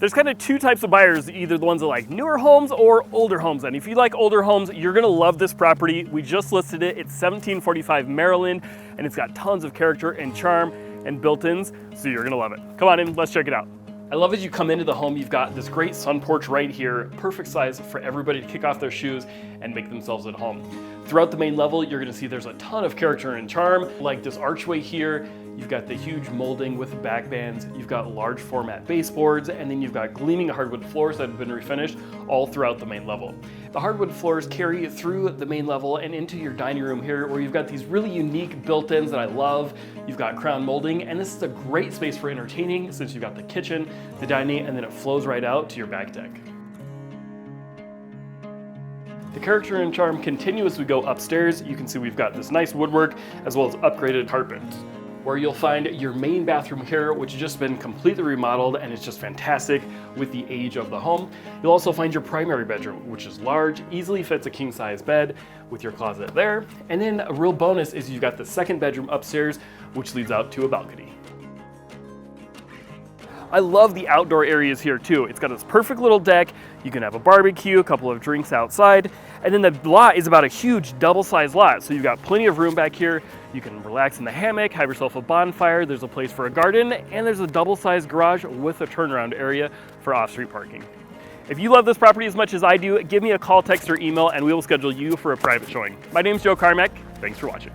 There's kind of two types of buyers, either the ones that like newer homes or older homes. And if you like older homes, you're gonna love this property. We just listed it. It's 1745 Maryland, and it's got tons of character and charm and built-ins, so you're gonna love it. Come on in, let's check it out. I love as you come into the home, you've got this great sun porch right here, perfect size for everybody to kick off their shoes and make themselves at home. Throughout the main level, you're gonna see there's a ton of character and charm, like this archway here. You've got the huge molding with back bands, you've got large format baseboards, and then you've got gleaming hardwood floors that have been refinished all throughout the main level. The hardwood floors carry through the main level and into your dining room here, where you've got these really unique built-ins that I love. You've got crown molding, and this is a great space for entertaining since you've got the kitchen, the dining, and then it flows right out to your back deck. The character and charm continue as we go upstairs. You can see we've got this nice woodwork as well as upgraded carpet, where you'll find your main bathroom here, which has just been completely remodeled, and it's just fantastic with the age of the home. You'll also find your primary bedroom, which is large, easily fits a king-size bed with your closet there. And then a real bonus is you've got the second bedroom upstairs, which leads out to a balcony. I love the outdoor areas here too. It's got this perfect little deck. You can have a barbecue, a couple of drinks outside, and then the lot is about a huge double-sized lot. So you've got plenty of room back here. You can relax in the hammock, have yourself a bonfire. There's a place for a garden, and there's a double-sized garage with a turnaround area for off-street parking. If you love this property as much as I do, give me a call, text, or email, and we will schedule you for a private showing. My name's Joe Carmack. Thanks for watching.